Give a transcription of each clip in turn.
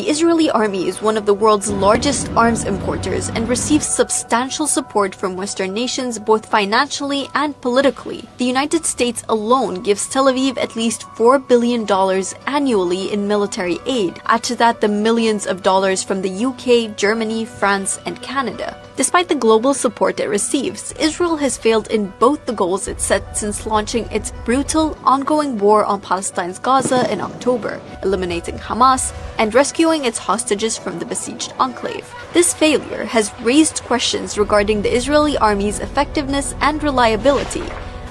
The Israeli army is one of the world's largest arms importers and receives substantial support from Western nations both financially and politically. The United States alone gives Tel Aviv at least $4 billion annually in military aid. Add to that the millions of dollars from the UK, Germany, France, and Canada. Despite the global support it receives, Israel has failed in both the goals it set since launching its brutal, ongoing war on Palestine's Gaza in October, eliminating Hamas and rescuing its hostages from the besieged enclave. This failure has raised questions regarding the Israeli army's effectiveness and reliability,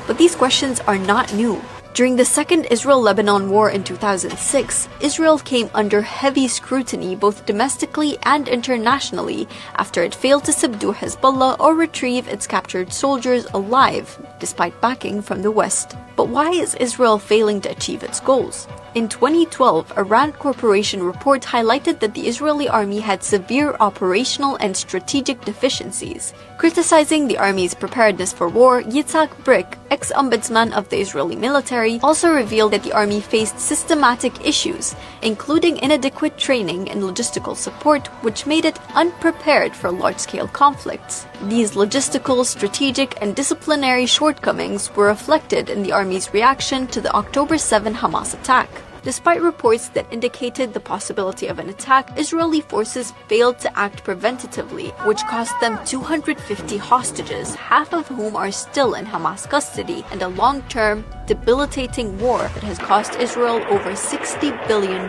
but these questions are not new. During the Second Israel-Lebanon War in 2006, Israel came under heavy scrutiny both domestically and internationally after it failed to subdue Hezbollah or retrieve its captured soldiers alive, despite backing from the West. But why is Israel failing to achieve its goals? In 2012, a RAND Corporation report highlighted that the Israeli army had severe operational and strategic deficiencies. Criticizing the army's preparedness for war, Yitzhak Brick, ex-ombudsman of the Israeli military, also revealed that the army faced systematic issues, including inadequate training and logistical support, which made it unprepared for large-scale conflicts. These logistical, strategic, and disciplinary shortcomings were reflected in the army's reaction to the October 7 Hamas attack. Despite reports that indicated the possibility of an attack, Israeli forces failed to act preventatively, which cost them 250 hostages, half of whom are still in Hamas custody, and a long-term, debilitating war that has cost Israel over $60 billion.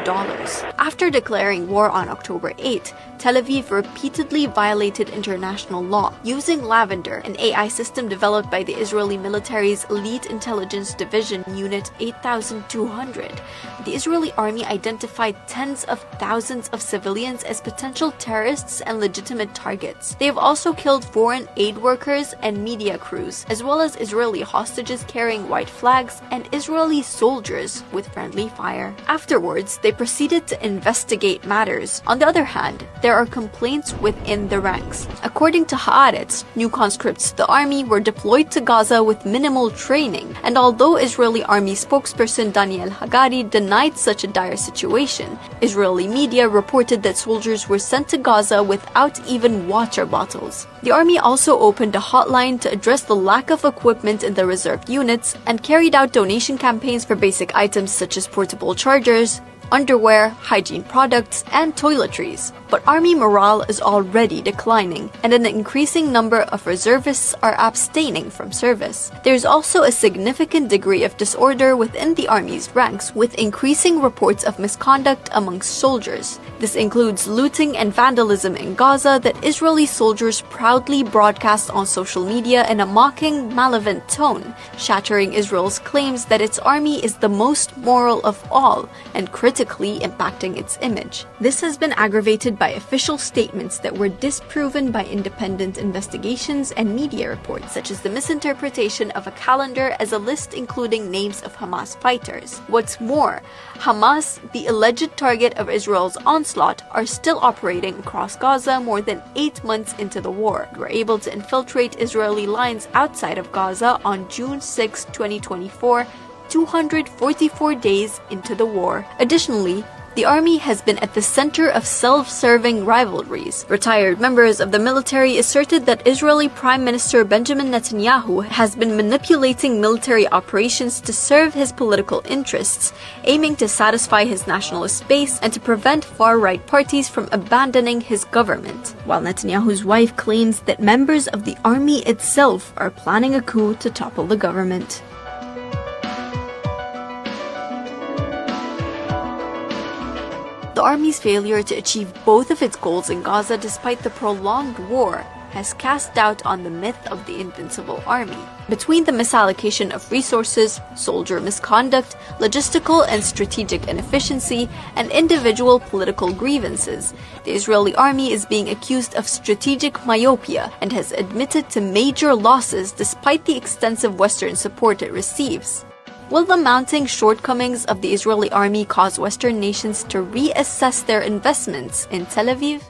After declaring war on October 8, Tel Aviv repeatedly violated international law. Using Lavender, an AI system developed by the Israeli military's Elite Intelligence Division Unit 8200, the Israeli army identified tens of thousands of civilians as potential terrorists and legitimate targets. They have also killed foreign aid workers and media crews, as well as Israeli hostages carrying white flags and Israeli soldiers with friendly fire. Afterwards, they proceeded to investigate matters. On the other hand, there are complaints within the ranks. According to Haaretz, new conscripts to the army were deployed to Gaza with minimal training, and although Israeli army spokesperson Daniel Hagari denied such a dire situation, Israeli media reported that soldiers were sent to Gaza without even water bottles. The army also opened a hotline to address the lack of equipment in the reserve units and carried out donation campaigns for basic items such as portable chargers, underwear, hygiene products, and toiletries. But army morale is already declining, and an increasing number of reservists are abstaining from service. There's also a significant degree of disorder within the army's ranks, with increasing reports of misconduct amongst soldiers. This includes looting and vandalism in Gaza that Israeli soldiers proudly broadcast on social media in a mocking, malevolent tone, shattering Israel's claims that its army is the most moral of all and critically impacting its image. This has been aggravated by official statements that were disproven by independent investigations and media reports, such as the misinterpretation of a calendar as a list including names of Hamas fighters. What's more, Hamas, the alleged target of Israel's onslaught, are still operating across Gaza more than 8 months into the war. They were able to infiltrate Israeli lines outside of Gaza on June 6, 2024, 244 days into the war. Additionally, the army has been at the center of self-serving rivalries. Retired members of the military asserted that Israeli Prime Minister Benjamin Netanyahu has been manipulating military operations to serve his political interests, aiming to satisfy his nationalist base and to prevent far-right parties from abandoning his government, while Netanyahu's wife claims that members of the army itself are planning a coup to topple the government. The army's failure to achieve both of its goals in Gaza despite the prolonged war has cast doubt on the myth of the invincible army. Between the misallocation of resources, soldier misconduct, logistical and strategic inefficiency, and individual political grievances, the Israeli army is being accused of strategic myopia and has admitted to major losses despite the extensive Western support it receives. Will the mounting shortcomings of the Israeli army cause Western nations to reassess their investments in Tel Aviv?